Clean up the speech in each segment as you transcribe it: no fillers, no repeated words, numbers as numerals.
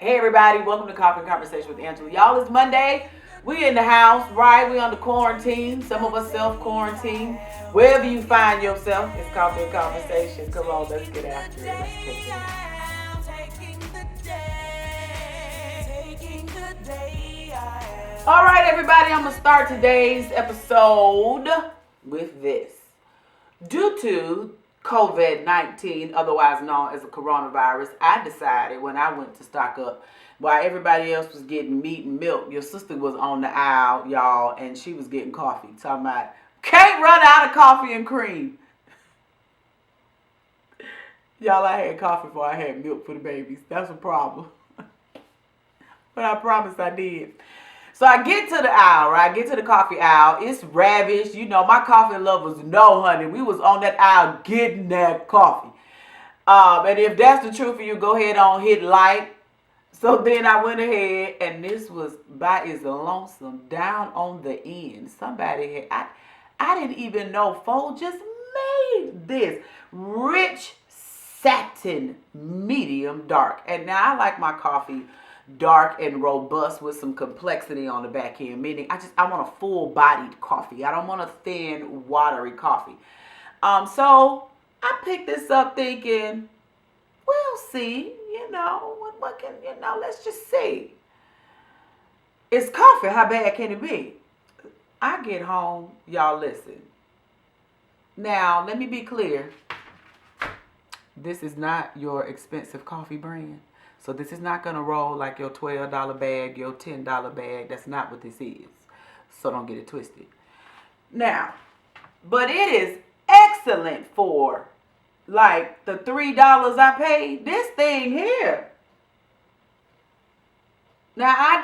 Hey everybody, welcome to Coffee and Conversation with Angela. Y'all, it's Monday. We in the house, right? We under quarantine. Some of us self-quarantine. Wherever you find yourself, it's Coffee and Conversation. Come on, let's get after it. Let's take it. All right, everybody, I'm going to start today's episode with this. Due to COVID-19, otherwise known as the coronavirus, I decided when I went to stock up, while everybody else was getting meat and milk, your sister was on the aisle, y'all, and she was getting coffee. Talking about, can't run out of coffee and cream. Y'all, I had coffee before I had milk for the babies. That's a problem. But I promised I did. So I get to the aisle, right? I get to the coffee aisle. It's ravished. You know, my coffee lovers know, honey. We was on that aisle getting that coffee. And if that's the truth for you, go ahead on, hit like. So then I went ahead, and this was by its lonesome down on the end. Somebody had, I didn't even know, folks just made this rich satin medium dark. And now I like my coffee dark and robust with some complexity on the back end, meaning I want a full-bodied coffee. I don't want a thin, watery coffee. So I picked this up thinking, we'll see, what can, let's just see. It's coffee, how bad can it be? I get home, y'all listen. Now, let me be clear. This is not your expensive coffee brand. So this is not going to roll like your $12 bag, your $10 bag. That's not what this is. So don't get it twisted. Now, but it is excellent for like the $3 I paid. This thing here. Now I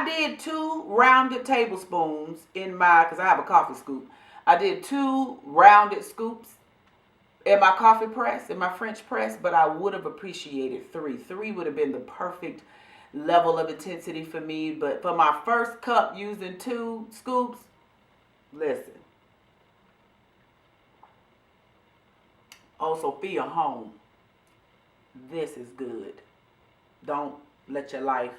did 2 rounded tablespoons in my, because I have a coffee scoop. I did 2 rounded scoops in my coffee press, in my French press, but I would have appreciated 3. 3 would have been the perfect level of intensity for me. But for my first cup using 2 scoops, listen. Oh, Sophia home. This is good. Don't let your life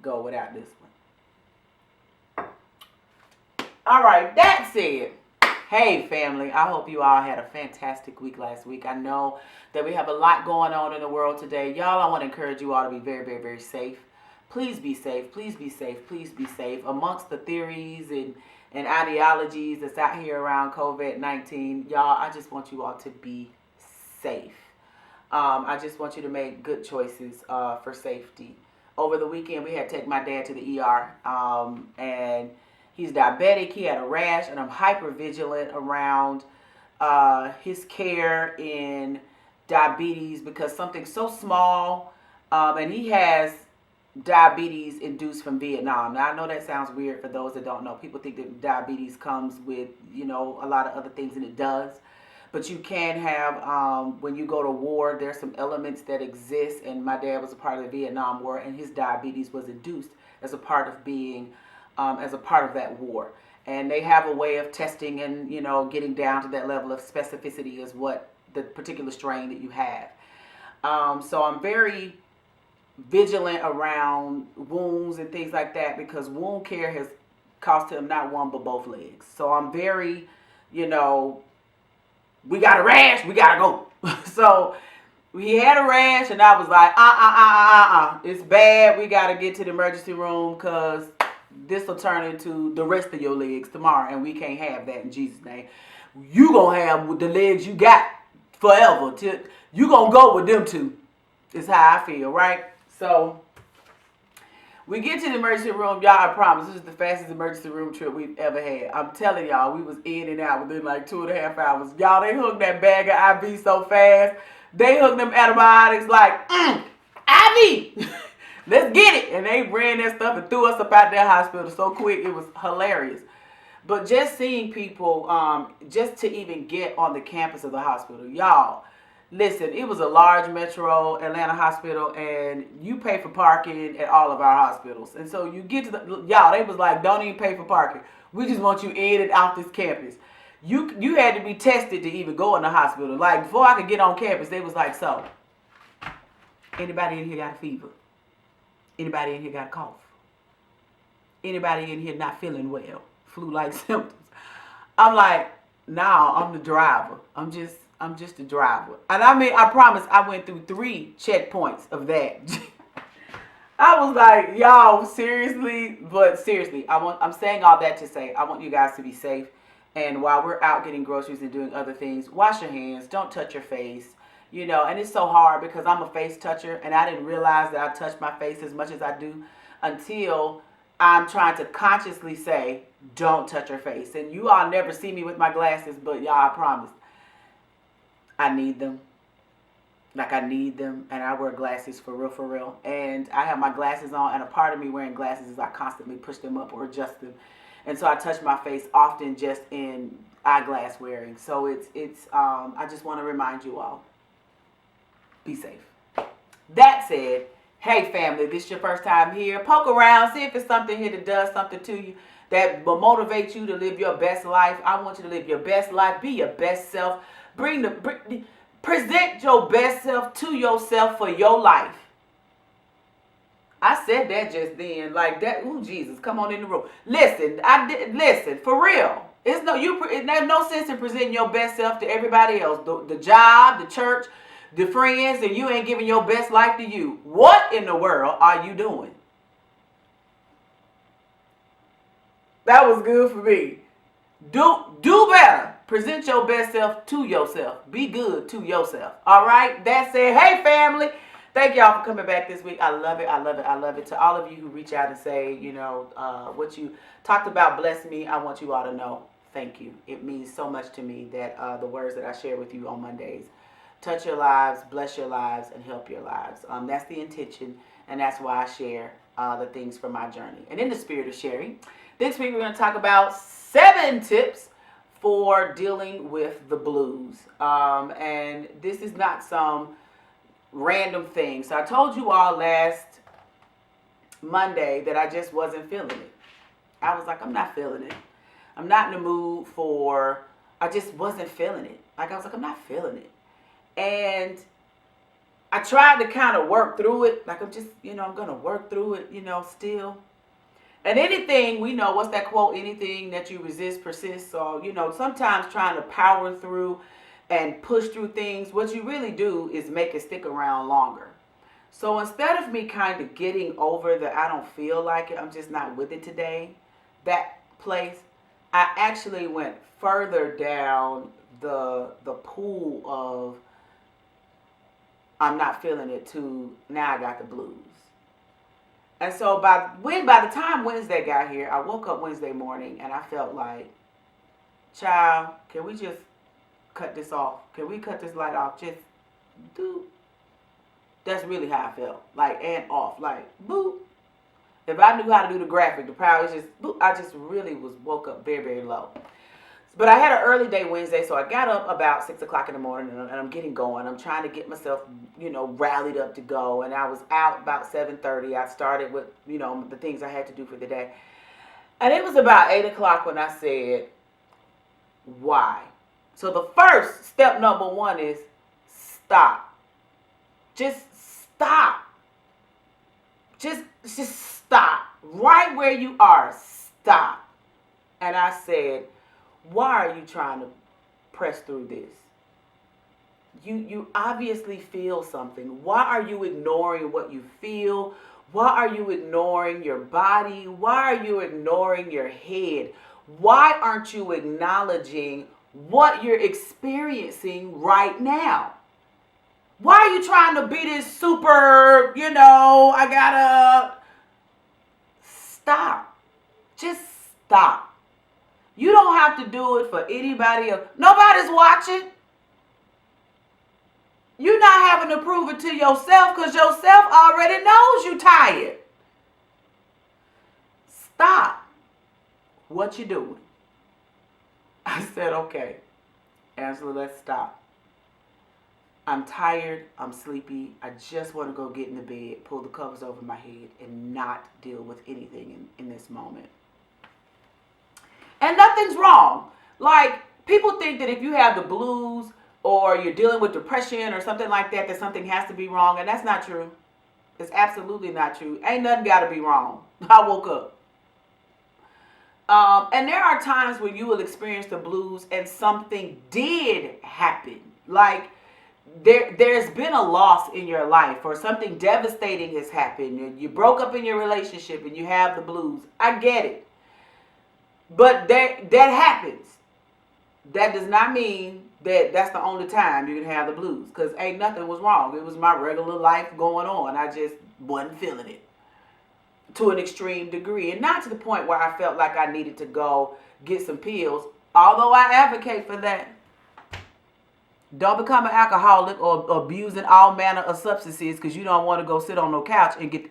go without this one. All right, that said, hey family, I hope you all had a fantastic week last week. I know that we have a lot going on in the world today. Y'all, I want to encourage you all to be very, very, very safe. Please be safe. Please be safe. Please be safe. Amongst the theories and ideologies that's out here around COVID-19, y'all, I just want you all to be safe. I just want you to make good choices for safety. Over the weekend, we had to take my dad to the ER, and he's diabetic. He had a rash, and I'm hyper vigilant around his care in diabetes because something so small, and he has diabetes induced from Vietnam. Now, I know that sounds weird for those that don't know. People think that diabetes comes with, a lot of other things, and it does. But you can have, when you go to war, there's some elements that exist, and my dad was a part of the Vietnam War, and his diabetes was induced as a part of being as a part of that war. And they have a way of testing and, getting down to that level of specificity as what the particular strain that you have. So I'm very vigilant around wounds and things like that because wound care has cost him not one but both legs. So I'm very, we got a rash, we got to go. So he had a rash and I was like, it's bad. We got to get to the emergency room because this will turn into the rest of your legs tomorrow, and we can't have that in Jesus' name. You gonna have the legs you got forever. You gonna go with them two. Is how I feel, right? So we get to the emergency room, y'all. I promise this is the fastest emergency room trip we've ever had. I'm telling y'all, we was in and out within like 2.5 hours. Y'all, they hooked that bag of IV so fast. They hooked them antibiotics like IV. Let's get it. And they ran that stuff and threw us up out that hospital so quick. It was hilarious. But just seeing people, just to even get on the campus of the hospital, y'all, listen, it was a large metro Atlanta hospital, and you pay for parking at all of our hospitals. And so you get to y'all, they was like, don't even pay for parking. We just want you in and out this campus. You had to be tested to even go in the hospital. Like, before I could get on campus, they was like, so, Anybody in here got a fever? Anybody in here got a cough? Anybody in here not feeling well? Flu-like symptoms? I'm like, nah, I'm the driver. I'm just the driver. And I mean, I promise I went through 3 checkpoints of that. I was like, y'all, seriously? But seriously, I'm saying all that to say, I want you guys to be safe. And while we're out getting groceries and doing other things, wash your hands. Don't touch your face. You know, and it's so hard because I'm a face toucher, and I didn't realize that I touch my face as much as I do until I'm trying to consciously say, don't touch your face. And you all never see me with my glasses, but y'all, I promise, I need them. Like, I need them, and I wear glasses for real. And I have my glasses on, and a part of me wearing glasses is I constantly push them up or adjust them. And so I touch my face often just in eyeglass wearing. So I just want to remind you all, be safe. That said, hey family, this is your first time here. Poke around, see if it's something here that does something to you that will motivate you to live your best life. I want you to live your best life. Be your best self. Present your best self to yourself for your life. I said that just then, like that. Ooh, Jesus, come on in the room. Listen, listen for real. There's no sense in presenting your best self to everybody else. The job, the church, the friends, and you ain't giving your best life to you. What in the world are you doing? That was good for me. Do better. Present your best self to yourself. Be good to yourself. All right? That said, hey family, thank y'all for coming back this week. I love it. To all of you who reach out and say, you know, what you talked about blessed me, I want you all to know, thank you. It means so much to me that the words that I share with you on Mondays touch your lives, bless your lives, and help your lives. That's the intention, and that's why I share the things from my journey. And in the spirit of sharing, this week we're going to talk about 7 tips for dealing with the blues. And this is not some random thing. So I told you all last Monday that I just wasn't feeling it. I was like, I'm not feeling it. I'm not in the mood I just wasn't feeling it. Like, I was like, I'm not feeling it. And I tried to kind of work through it. Like, I'm just, I'm going to work through it, still. And anything, we know, what's that quote? Anything that you resist persists. So, sometimes trying to power through and push through things, what you really do is make it stick around longer. So instead of me kind of getting over that I don't feel like it, I'm just not with it today, that place, I actually went further down the pool of I'm not feeling it to now I got the blues. And so by the time Wednesday got here, I woke up Wednesday morning and I felt like, child, can we just cut this off? Can we cut this light off? Just do. That's really how I felt. Like, and off. Like, boop. If I knew how to do the graphic, the power is just, boop. I just really woke up very, very low. But I had an early day Wednesday, so I got up about 6 o'clock in the morning, and I'm getting going. I'm trying to get myself, rallied up to go. And I was out about 7:30. I started with, the things I had to do for the day. And it was about 8 o'clock when I said, why? So the first step, number 1, is stop. Just stop. Just stop. Right where you are, stop. And I said, why are you trying to press through this? You obviously feel something. Why are you ignoring what you feel? Why are you ignoring your body? Why are you ignoring your head? Why aren't you acknowledging what you're experiencing right now? Why are you trying to be this super, I gotta stop. Just stop. You don't have to do it for anybody else. Nobody's watching. You're not having to prove it to yourself because yourself already knows you're tired. Stop. What you doing? I said, okay, Angela, let's stop. I'm tired. I'm sleepy. I just want to go get in the bed, pull the covers over my head, and not deal with anything in this moment. And nothing's wrong. Like, people think that if you have the blues or you're dealing with depression or something like that, that something has to be wrong. And that's not true. It's absolutely not true. Ain't nothing got to be wrong. I woke up. And there are times when you will experience the blues and something did happen. Like there's been a loss in your life or something devastating has happened. And you broke up in your relationship and you have the blues. I get it. But that happens. That does not mean that that's the only time you can have the blues. Because ain't nothing was wrong. It was my regular life going on. I just wasn't feeling it to an extreme degree. And not to the point where I felt like I needed to go get some pills. Although I advocate for that. Don't become an alcoholic or abusing all manner of substances because you don't want to go sit on no couch and get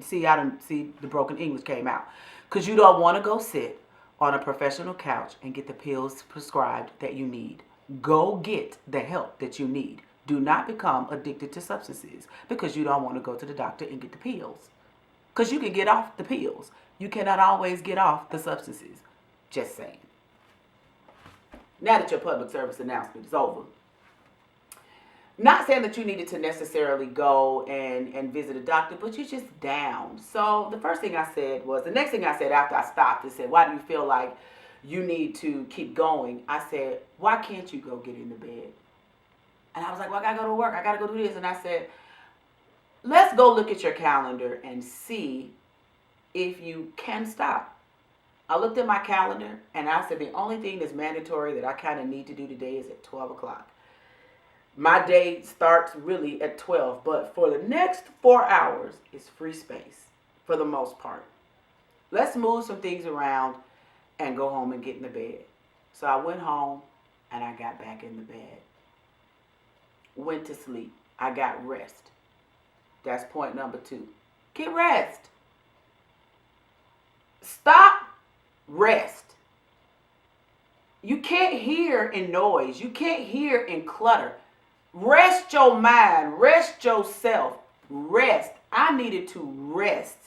see the broken English came out. Because you don't want to go sit on a professional couch and get the pills prescribed that you need. Go get the help that you need. Do not become addicted to substances because you don't want to go to the doctor and get the pills. Because you can get off the pills. You cannot always get off the substances. Just saying. Now that your public service announcement is over. Not saying that you needed to necessarily go and visit a doctor, but you're just down. So the next thing I said after I stopped and said, why do you feel like you need to keep going? I said, why can't you go get in the bed? And I was like, well, I got to go to work. I got to go do this. And I said, let's go look at your calendar and see if you can stop. I looked at my calendar and I said, the only thing that's mandatory that I kind of need to do today is at 12 o'clock. My day starts really at 12, but for the next 4 hours, it's free space for the most part. Let's move some things around and go home and get in the bed. So I went home and I got back in the bed. Went to sleep. I got rest. That's point number 2. Get rest. Stop. Rest. You can't hear in noise. You can't hear in clutter. Rest your mind. Rest yourself. Rest. I needed to rest.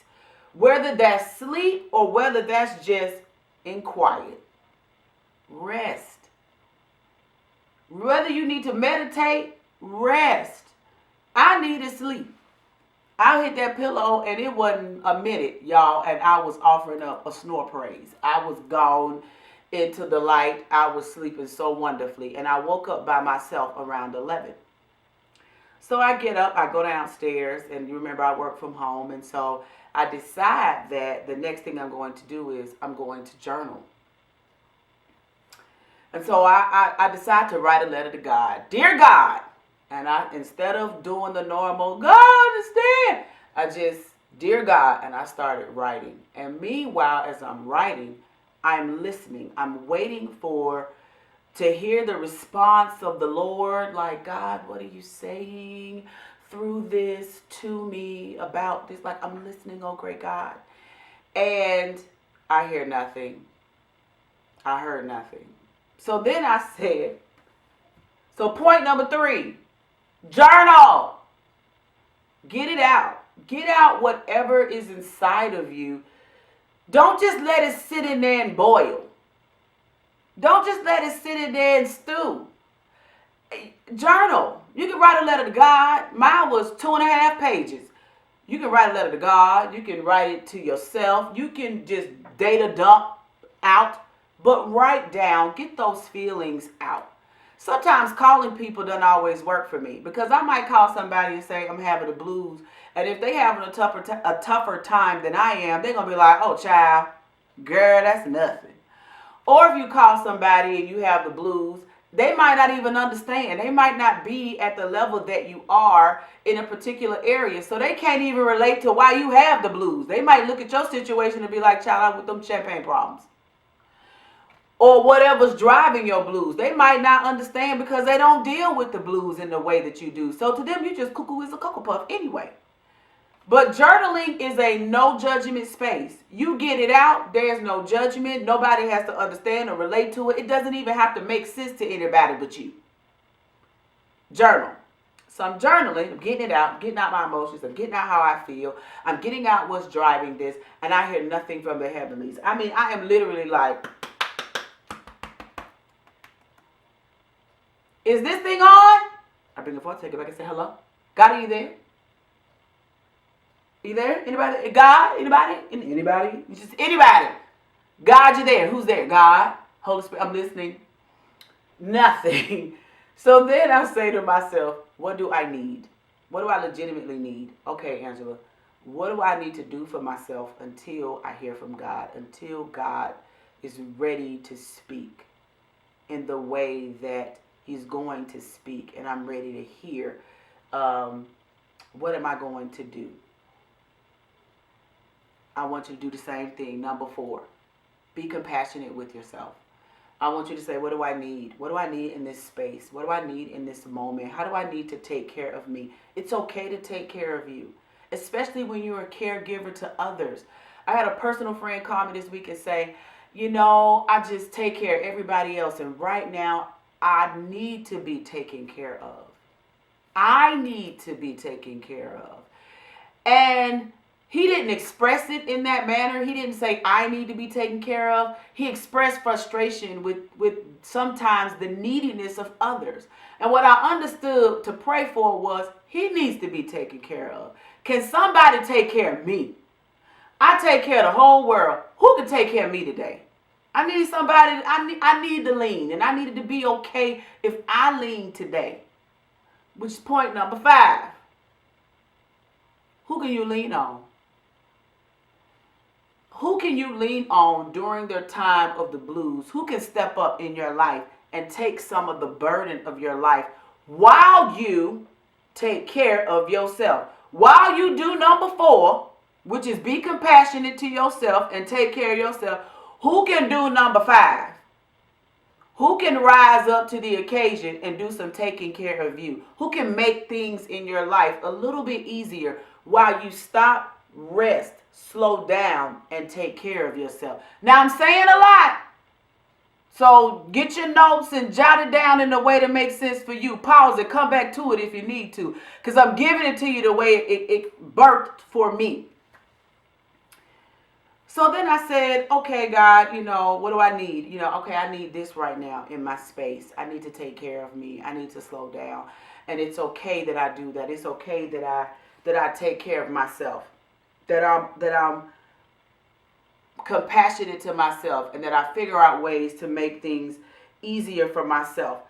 Whether that's sleep or whether that's just in quiet. Rest. Whether you need to meditate, rest. I needed sleep. I hit that pillow and it wasn't a minute, y'all, and I was offering up a snore praise. I was gone into the light. I was sleeping so wonderfully, and I woke up by myself around 11. So I get up, I go downstairs, and you remember I work from home, and so I decide that the next thing I'm going to do is I'm going to journal. And so I decide to write a letter to God. Dear God, and instead of doing the normal, God understand, I just, dear God, and I started writing. And meanwhile, as I'm writing, I'm listening. I'm waiting to hear the response of the Lord. Like, God, what are you saying through this to me about this? Like, I'm listening, oh great God. And I hear nothing. I heard nothing. So then I said, so point number 3, journal. Get it out. Get out whatever is inside of you. Don't just let it sit in there and boil. Don't just let it sit in there and stew. Journal. You can write a letter to God. Mine was 2.5 pages. You can write a letter to God. You can write it to yourself. You can just data dump out. But write down. Get those feelings out. Sometimes calling people doesn't always work for me, because I might call somebody and say I'm having the blues, and if they having a tougher time than I am, they're gonna be like, oh child, girl, that's nothing. Or if you call somebody and you have the blues, they might not even understand. They might not be at the level that you are in a particular area, so they can't even relate to why you have the blues. They might look at your situation and be like, child, I'm with them champagne problems. Or whatever's driving your blues. They might not understand because they don't deal with the blues in the way that you do. So to them, you just cuckoo is a cocoa puff anyway. But journaling is a no judgment space. You get it out. There's no judgment. Nobody has to understand or relate to it. It doesn't even have to make sense to anybody but you. Journal. So I'm journaling. I'm getting it out. Getting out my emotions. I'm getting out how I feel. I'm getting out what's driving this. And I hear nothing from the heavenlies. I mean, I am literally like... Is this thing on? I bring the phone, take it back and say, hello? God, are you there? You there? Anybody? God? Anybody? Anybody? Just anybody. God, you there? Who's there? God. Holy Spirit, I'm listening. Nothing. So then I say to myself, what do I need? What do I legitimately need? Okay, Angela, what do I need to do for myself until I hear from God, until God is ready to speak in the way that he's going to speak and I'm ready to hear? What am I going to do? I want you to do the same thing. Number 4, be compassionate with yourself. I want you to say, what do I need? What do I need in this space? What do I need in this moment? How do I need to take care of me? It's okay to take care of you, especially when you're a caregiver to others. I had a personal friend call me this week and say, you know, I just take care of everybody else. And right now, I need to be taken care of. I need to be taken care of. And he didn't express it in that manner. He didn't say, I need to be taken care of. He expressed frustration with sometimes the neediness of others. And what I understood to pray for was, he needs to be taken care of. Can somebody take care of me? I take care of the whole world. Who can take care of me today? I need somebody, I need to lean. And I needed to be okay if I lean today. Which is point number 5. Who can you lean on? Who can you lean on during their time of the blues? Who can step up in your life and take some of the burden of your life while you take care of yourself? While you do number 4, which is be compassionate to yourself and take care of yourself, who can do number 5? Who can rise up to the occasion and do some taking care of you? Who can make things in your life a little bit easier while you stop, rest, slow down, and take care of yourself? Now, I'm saying a lot. So get your notes and jot it down in a way that makes sense for you. Pause it. Come back to it if you need to. Because I'm giving it to you the way it birthed for me. So then I said, okay, God, you know, what do I need? You know, okay, I need this right now in my space. I need to take care of me. I need to slow down. And it's okay that I do that. It's okay that I take care of myself. That I'm compassionate to myself, and that I figure out ways to make things easier for myself.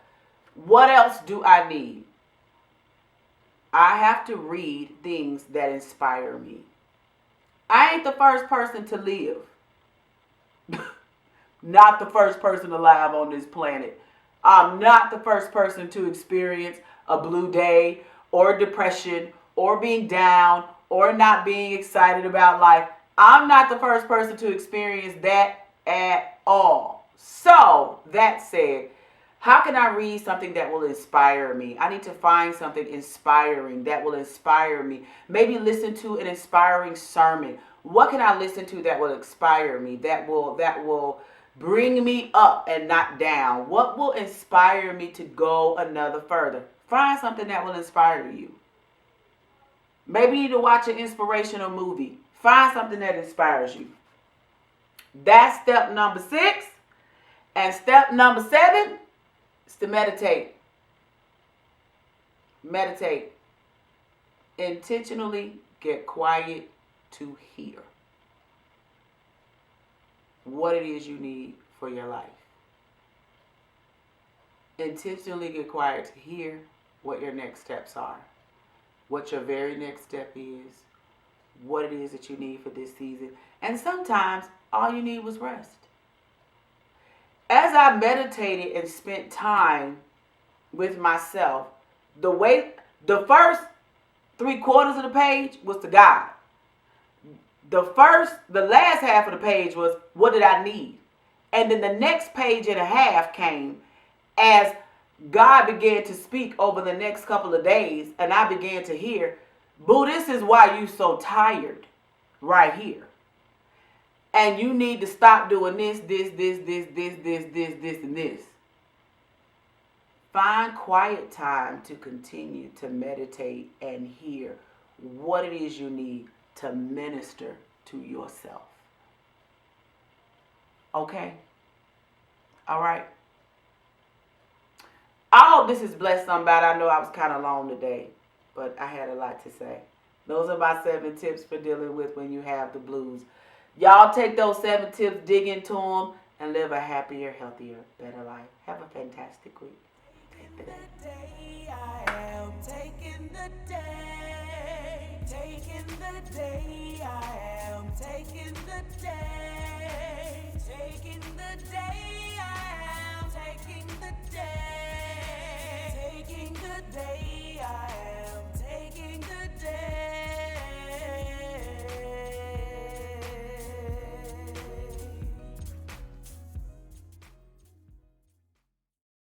What else do I need? I have to read things that inspire me. I ain't the first person to live. Not the first person alive on this planet. I'm not the first person to experience a blue day or depression or being down or not being excited about life. I'm not the first person to experience that at all. So, that said, how can I read something that will inspire me? I need to find something inspiring that will inspire me. Maybe listen to an inspiring sermon. What can I listen to that will inspire me? That will bring me up and not down. What will inspire me to go another further? Find something that will inspire you. Maybe you need to watch an inspirational movie. Find something that inspires you. That's step number 6. And step number 7 is to meditate. Meditate. Intentionally get quiet to hear what it is you need for your life. Intentionally get quiet to hear what your next steps are. What your very next step is. What it is that you need for this season. And sometimes all you need was rest. As I meditated and spent time with myself, the first 3/4 of the page was to God. The last half of the page was, what did I need? And then the next page and a half came as God began to speak over the next couple of days, and I began to hear, boo, this is why you so tired right here. And you need to stop doing this, and this. Find quiet time to continue to meditate and hear what it is you need to minister to yourself. Okay? All right? I hope this has blessed somebody. I know I was kind of long today, but I had a lot to say. Those are my 7 tips for dealing with when you have the blues. Y'all take those 7 tips, dig into them, and live a happier, healthier, better life. Have a fantastic week. Taking the day, I am taking the day. Taking the day, I am taking the day.